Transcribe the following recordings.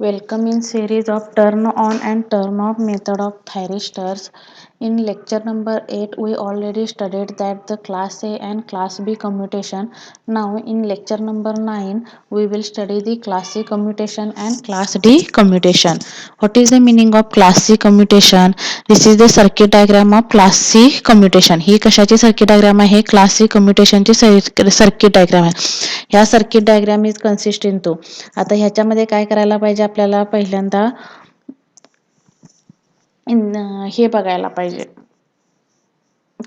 Welcome in series of turn on and turn off method of thyristors. In lecture number 8 we already studied that the class A and class B commutation. Now in lecture number 9 we will study the class C commutation and class D commutation. What is the meaning of class C commutation? This is the circuit diagram of class C commutation. ही कशाची circuit diagram आहे? Class C कम्युटेशनची circuit diagram आहे. ह्या circuit diagram is consist into. आता ह्याच्यामध्ये काय करायला पाहिजे आपल्याला? पहिल्यांदा हे बघायला पाहिजे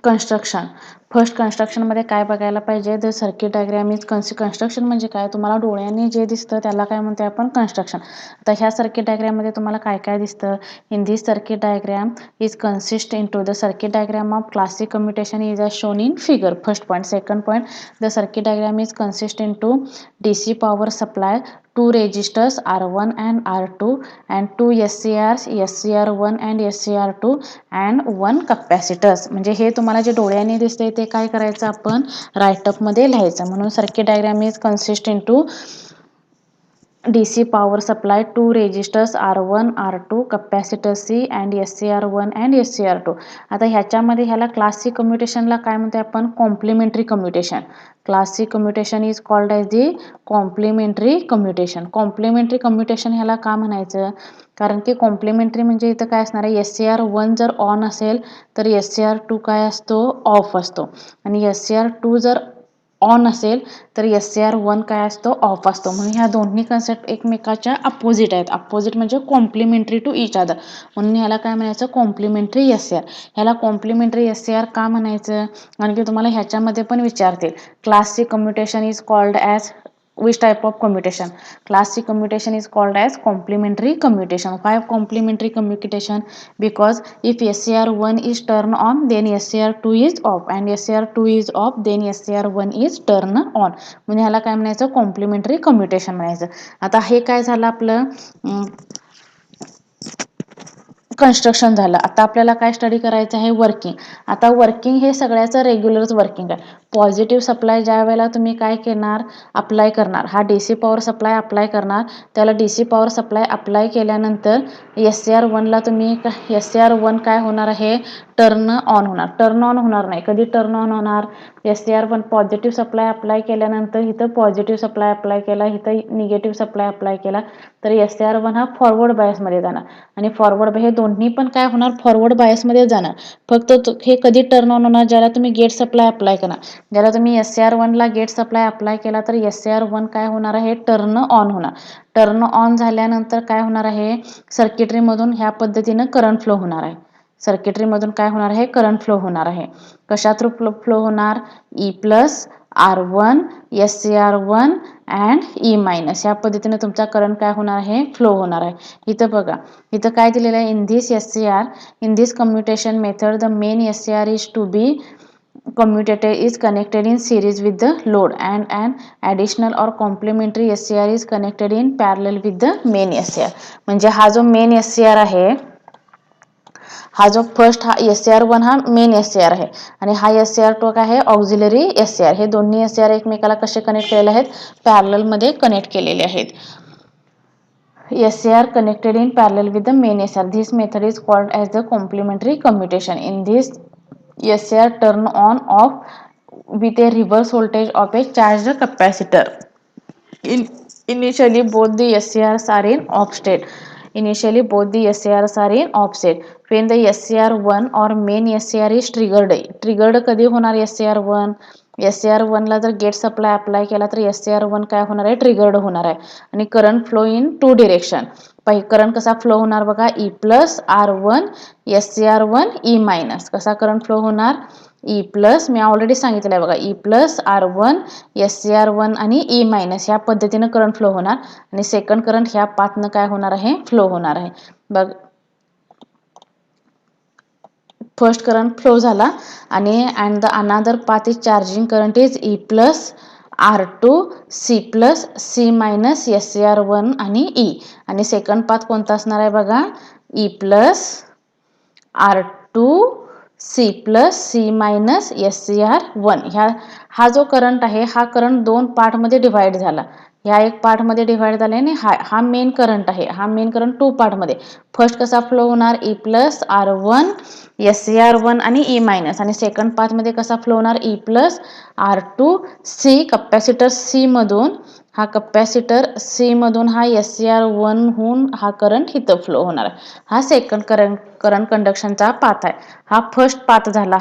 कंस्ट्रक्शन. फर्स्ट कंस्ट्रक्शनमध्ये काय बघायला पाहिजे? The circuit diagram is construction म्हणजे काय? तुम्हाला डोळ्यांनी जे दिसतं त्याला काय म्हणतो आपण? कंस्ट्रक्शन. आता ह्या सर्किट डायग्राममध्ये तुम्हाला काय काय दिसतं? In this circuit diagram is consist into the circuit diagram of classic commutation is as shown in figure. First point. Second point, the circuit diagram is consist into DC power supply, two resistors R1 and R2 and two SCRs, SCR1 and SCR2 and one capacitors. म्हणजे हे तुम्हाला जे डोळ्यांनी दिसते ते काय करायचं आपण? राईटअप मध्ये लिहायचं. म्हणून circuit diagram is consist into DC power supply, two resistors R1, R2, capacitor C and SCR1 and SCR2. आता ह्याच्यामध्ये ह्याला क्लास सी कम्युटेशनला काय म्हणतो आपण? Complementary commutation. Class C commutation is called as the complementary commutation. Complementary commutation ह्याला का म्हणायचं? कारण की कॉम्प्लिमेंटरी म्हणजे इथं काय असणार आहे? SCR1 जर ऑन असेल तर SCR2 काय असतो? ऑफ असतो. आणि SCR2 जर ऑन असेल तर SCR1 काय असतो? ऑफ असतो. म्हणून ह्या दोन्ही कन्सेप्ट एकमेकाच्या अपोजिट आहेत. अपोजिट म्हणजे कॉम्प्लिमेंटरी टू इच अदर. म्हणून ह्याला काय म्हणायचं? Complementary SCR. ह्याला कॉम्प्लिमेंटरी SCR का म्हणायचं? कारण की तुम्हाला ह्याच्यामध्ये पण विचारतील. Class C commutation is called as which type of commutation? Class C commutation is called as complementary commutation. Why complementary commutation? Because if SCR1 is turned on then SCR2 is off and SCR2 is off then SCR1 is turned on. म्हणजे ह्याला काय म्हणायचं? Complementary commutation म्हणायचं. आता हे काय झालं आपलं कन्स्ट्रक्शन झालं. आता आपल्याला काय स्टडी करायचं आहे? वर्किंग. आता वर्किंग हे सगळ्याचं रेग्युलरच वर्किंग आहे. पॉझिटिव्ह सप्लाय ज्या वेळेला तुम्ही काय करणार? अप्लाय करणार. हा DC पॉवर सप्लाय अप्लाय करणार. त्याला DC पॉवर सप्लाय अप्लाय केल्यानंतर SCR1ला तुम्ही SCR1 काय होणार आहे? टर्न ऑन होणार. टर्न ऑन होणार नाही. कधी टर्न ऑन होणार? SCR1 पॉझिटिव्ह सप्लाय अप्लाय केल्यानंतर इथं पॉझिटिव्ह सप्लाय अप्लाय केला, इथं निगेटिव्ह सप्लाय अप्लाय केला तर SCR1 हा फॉरवर्ड बायसमध्ये जाणार. आणि फॉरवर्ड हे दोन्ही पण काय होणार? फॉरवर्ड बायसमध्ये जाणार. फक्त हे कधी टर्न ऑन होणार? ज्याला तुम्ही गेट सप्लाय अप्लाय करणार. ज्याला तुम्ही SCR1ला गेट सप्लाय अप्लाय केला तर SCR1 काय होणार आहे? टर्न ऑन होणार. टर्न ऑन झाल्यानंतर काय होणार आहे? सर्किटरीमधून ह्या पद्धतीनं करंट फ्लो होणार आहे. सर्किटरीमधून काय होणार आहे? करंट फ्लो होणार आहे. कशा थ्रू फ्लो होणार? E plus R1 SCR1 and E minus. या पद्धतीने तुमचा करंट काय होणार आहे? फ्लो होणार आहे. इथं बघा, इथं काय दिलेलं आहे? In this SCR, in this commutation method the main SCR is to be commutated is connected in series with the load and an additional or complementary SCR is connected in parallel with the main SCR. म्हणजे हा जो main SCR आहे, हा जो first हा SCR1 हा main SCR आहे आणि हा SCR2 काय आहे? Auxiliary SCR. हे दोन्ही SCR एकमेकाला कसे कनेक्ट केलेले आहेत? पॅरलल मध्ये कनेक्ट केलेले आहेत. SCR connected in parallel with the main SCR. This method is called as the complementary commutation. In this, SCR turn on off with a reverse voltage of a charged capacitor. Initially, both the SCRs are in off state. Initially, both the SCRs are in off state. When the SCR1 or main SCR is triggered कधी होणार? SCR1 ला जर gate supply apply केला तर SCR1 काय होणार आहे? Triggered होणार आहे आणि current flow in two direction. Current कसा फ्लो होणार बघा? E plus R1 SCR1 E minus. कसा करंट फ्लो होणार? E प्लस, मी ऑलरेडी सांगितलं आहे बघा, E प्लस R1 SCR1 आणि E मायनस या पद्धतीनं करंट फ्लो होणार आणि सेकंड करंट ह्या पाथनं काय होणार आहे? फ्लो होणार आहे. बघ, फर्स्ट करंट फ्लो झाला आणि and the another path is charging current is E plus R2 C plus C minus SCR1 आणि E. आणि सेकंड पाथ कोणता असणार आहे बघा? E plus R2 C plus C minus SCR1. हा जो करंट आहे हा करंट दोन पार्टमध्ये डिवाइड झाला. ह्या एक पार्टमध्ये डिव्हाइड झाले आणि हा मेन करंट आहे. हा मेन करंट 2 पार्टमध्ये. फर्स्ट कसा फ्लो होणार E प्लस R1 SCR1 आणि E मायनस, आणि सेकंड पार्टमध्ये कसा फ्लो होणार E plus R2 C capacitor C मधून, हा कपॅसिटर C मधून हा SCR1 होऊन हा करंट इथं फ्लो होणार. हा सेकंड करंट कंडक्शनचा पाथ आहे. हा फर्स्ट पाथ झाला.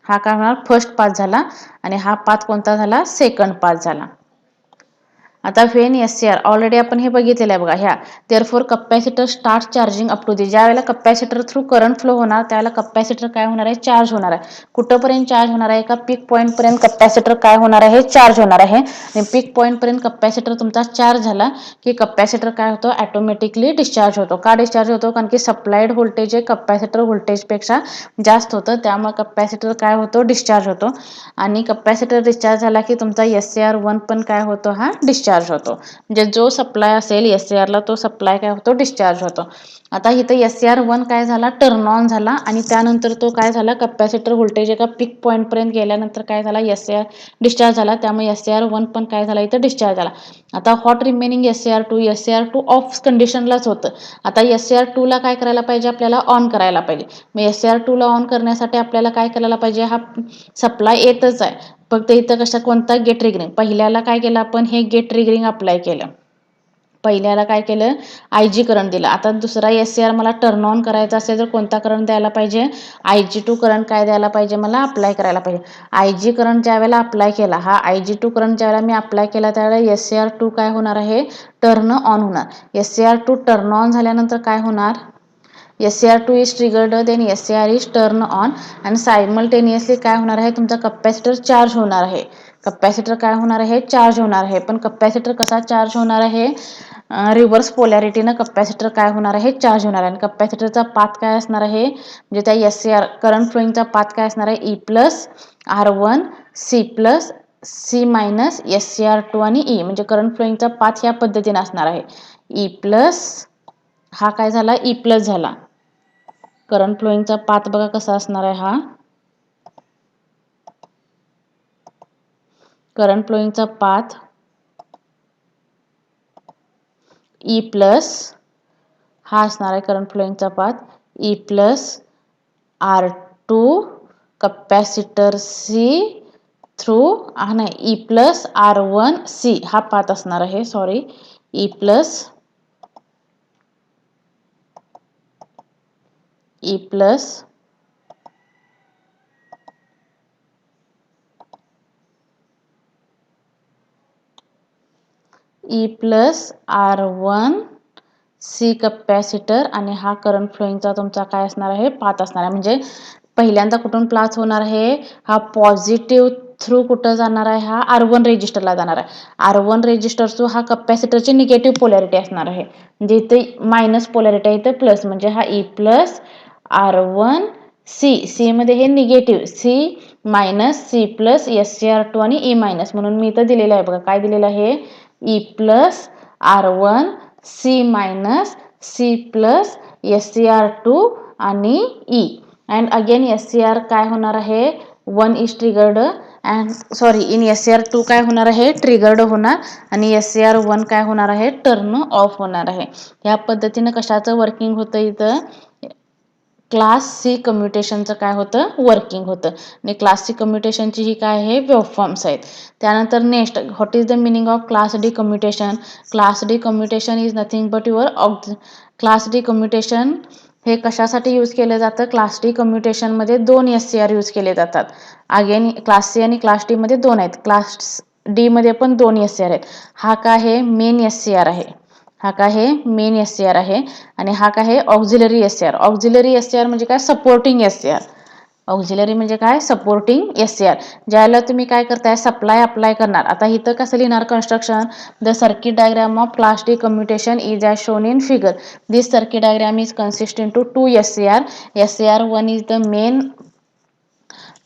हा काय होणार फर्स्ट पाथ झाला, आणि हा पाथ कोणता झाला सेकंड पाथ झाला. आता व्हेन SCR ऑलरेडी आपण हे बघितलेलं आहे बघा. ह्या therefore capacitor start charging up to the, ज्या वेळेला कपॅसिटर थ्रू करंट फ्लो होणार त्यावेळेला कपॅसिटर काय होणार आहे चार्ज होणार आहे. कुठंपर्यंत चार्ज होणार आहे, एका पीक पॉईंट पर्यंत कपॅसिटर काय होणार आहे चार्ज होणार आहे. आणि पीक पॉईंट पर्यंत कपॅसिटर तुमचा चार्ज झाला की कपॅसिटर काय होतो ऑटोमॅटिकली डिस्चार्ज होतो. का डिस्चार्ज होतो, कारण की सप्लाइड व्होल्टेज हे कपॅसिटर व्होल्टेजपेक्षा जास्त होतं, त्यामुळे कपॅसिटर काय होतो डिस्चार्ज होतो. आणि कपॅसिटर डिस्चार्ज झाला की तुमचा SCR1 पण काय होतो हा डिस्चार्ज होतो. म्हणजे जो सप्लाय असेल SCRला तो सप्लाय काय होतो डिस्चार्ज होतो. आता इथं SCR1 काय झाला टर्न ऑन झाला, आणि त्यानंतर तो काय झाला कपॅसिटर व्होल्टेज एका पीक पॉईंट पर्यंत गेल्यानंतर काय झाला SCR डिस्चार्ज झाला, त्यामुळे SCR1 पण काय झाला इथं डिस्चार्ज झाला. आता हॉट रिमेनिंग SCR2 ऑफ कंडिशनलाच होतं. आता SCR2 ला काय करायला पाहिजे आपल्याला ऑन करायला पाहिजे. मग SCR2 ला ऑन करण्यासाठी आपल्याला काय करायला पाहिजे, हा सप्लाय येतच आहे, फक्त इथं कशा कोणता गेट ट्रिगरिंग, पहिल्याला काय केलं आपण हे गेट ट्रिगरिंग अप्लाय केलं. पहिल्याला काय केलं IG करंट दिला. आता दुसरा SCR मला टर्न ऑन करायचा असेल तर कोणता करंट द्यायला पाहिजे, IG2 करंट काय द्यायला पाहिजे मला अप्लाय करायला पाहिजे. IG करंट ज्या वेळेला अप्लाय केला, हा IG2 करंट ज्या वेळेला मी अप्लाय केला त्यावेळेला SCR2 काय होणार आहे टर्न ऑन होणार. SCR2 टर्न ऑन झाल्यानंतर काय होणार, SCR2 is triggered, then SCR is turn on, आणि सायमल्टेनियसली काय होणार आहे तुमचा कपॅसिटर चार्ज होणार आहे. कपॅसिटर काय होणार आहे चार्ज होणार आहे. पण कपॅसिटर कसा चार्ज होणार आहे, रिव्हर्स पोलॅरिटीनं कपॅसिटर काय होणार आहे चार्ज होणार आहे. आणि कपॅसिटरचा पाथ काय असणार आहे, म्हणजे त्या SCR करंट फ्लोईंगचा पाथ काय असणार आहे E plus R1 C plus C minus SCR2 आणि E, म्हणजे करंट फ्लोईंगचा पाथ ह्या पद्धतीने असणार आहे. E प्लस हा काय झाला E प्लस झाला. करंट फ्लोईंगचा पाथ बघा कसा असणार आहे, हा करंट फ्लोईंगचा पाथ E प्लस हा असणार आहे करंट फ्लोईंगचा path E plus R2 capacitor C through नाही E प्लस R1 C हा पाथ असणार आहे. Sorry E plus R1 C capacitor, आणि हा करंट फ्लोईंगचा तुमचा काय असणार आहे पाथ असणार आहे. म्हणजे पहिल्यांदा कुठून पाथ होणार आहे, हा पॉझिटिव्ह थ्रू कुठं जाणार आहे, हा R1 रेजिस्टरला जाणार आहे. R1 रेजिस्टर थ्रू हा कपॅसिटरची निगेटिव्ह पोलॅरिटी असणार आहे. म्हणजे इथे मायनस पोलॅरिटी आहे, इथे प्लस, म्हणजे हा E प्लस R1 C मध्ये हे negative C minus C plus SCR2 आणि E मायनस, म्हणून मी इथं दिलेलं आहे बघा काय दिलेलं आहे E plus R1 C minus C plus SCR2 आणि E, अँड अगेन SCR काय होणार आहे 1 is triggered, and sorry in SCR2 काय होणार आहे ट्रिगर्ड होणार, आणि SCR1 काय होणार आहे टर्न ऑफ होणार आहे. या पद्धतीने कशाचं वर्किंग होतं इथं क्लास C कम्युटेशनचं काय होतं वर्किंग होतं. आणि क्लास C कम्युटेशनची ही काय आहे वेव्हफॉर्म्स आहेत. त्यानंतर next what is the meaning of class D commutation. Class D commutation is nothing but class D commutation हे कशासाठी यूज केलं जातं, क्लास D कम्युटेशनमध्ये 2 SCR यूज केले जातात. अगेन क्लास C आणि क्लास D मध्ये 2 आहेत, क्लास D मध्ये पण 2 SCR आहेत. हा काय आहे मेन SCR आहे, हा काय आहे मेन SCR आहे, आणि हा काय आहे ऑक्झिलरी SCR. ऑक्झिलरी SCR म्हणजे काय सपोर्टिंग SCR. ऑक्झिलरी म्हणजे काय सपोर्टिंग SCR. ज्याला तुम्ही काय करताय सप्लाय अप्लाय करणार. आता इथं कसं लिहिणार construction, the circuit diagram of class D commutation is as shown in figure. This circuit diagram is consist into 2 SCR. SCR1 is the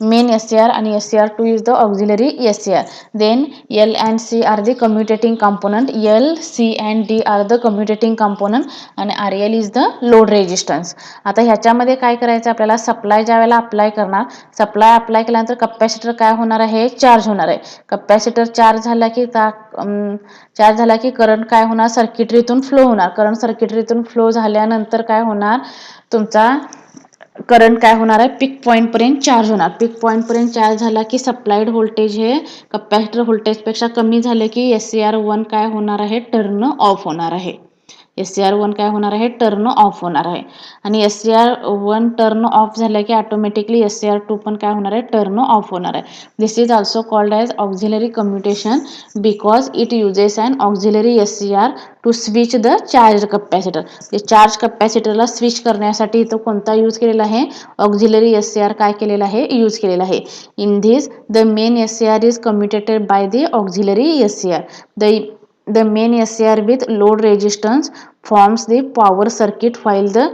main SCR and SCR2 is the auxiliary SCR. Then L and C are the commutating component. L, C and D are the commutating component and RL is the load resistance. आता ह्याच्यामध्ये काय करायचं आपल्याला, supply ज्या वेळेला apply करणार, supply apply केल्यानंतर capacitor काय होणार आहे, चार्ज होणार आहे. कपॅसिटर चार्ज झाला की करंट काय होणार, सर्किटरीतून फ्लो होणार. करंट सर्किटरीतून फ्लो झाल्यानंतर काय होणार, तुमचा करंट काय होणार आहे, पीक पॉईंट पर्यंत चार्ज होणार. पीक पॉईंट पर्यंत चार्ज झाला की सप्लाइड व्होल्टेज हे कपॅसिटर व्होल्टेजपेक्षा कमी झाले की SCR1 काय होणार आहे, टर्न ऑफ होणार आहे. SCR1 काय होणार आहे, टर्न ऑफ होणार आहे. आणि SCR1 टर्न ऑफ झालं की ऑटोमॅटिकली SCR2 पण काय होणार आहे, टर्न ऑफ होणार आहे. This is also called as auxiliary commutation because it uses an auxiliary SCR to switch the charge capacitor. Charge कपॅसिटरला स्विच करण्यासाठी इथं कोणता यूज केलेला आहे, ऑक्झिलरी SCR काय केलेला आहे, यूज केलेला आहे. In this the main SCR is commutated by the auxiliary SCR. The main SCR with load resistance forms the power circuit while the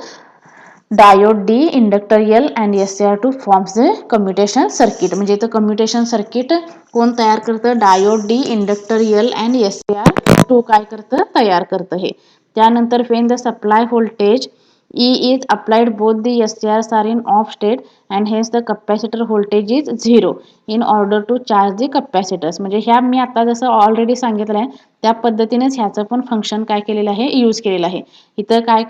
diode D, inductor L and SCR2 forms the commutation circuit. म्हणजे इथं commutation circuit कोण तयार करतं, diode D, inductor L and SCR2 काय करतं, तयार करतं हे. त्यानंतर when the supply voltage E is applied, both the SCRs are in off state and hence the capacitor voltage is 0 in order to charge the capacitors. म्हणजे ह्या मी आता जसं ऑलरेडी सांगितलं आहे त्या पद्धतीनेच ह्याचं पण फंक्शन काय केलेलं आहे, यूज केलेलं आहे. इथं काय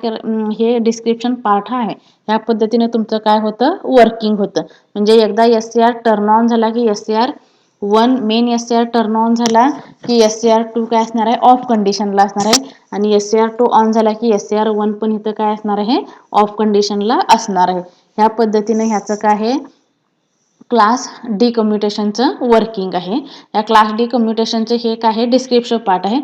हे डिस्क्रिप्शन पार्ट आहे, ह्या पद्धतीने तुमचं काय होतं, वर्किंग होतं. म्हणजे एकदा SCR टर्न ऑन झाला की SCR1 main SCR turn on झाला की SCR2 काय असणार आहे, ऑफ कंडिशनला असणार आहे. आणि SCR2 ऑन झाला की SCR1 पण इथं काय असणार आहे, ऑफ कंडिशनला असणार आहे. ह्या पद्धतीने ह्याचं काय आहे, क्लास डी कम्युटेशनचं वर्किंग आहे. या क्लास डी कम्युटेशनचे हे काय आहे, डिस्क्रिप्शन पार्ट आहे.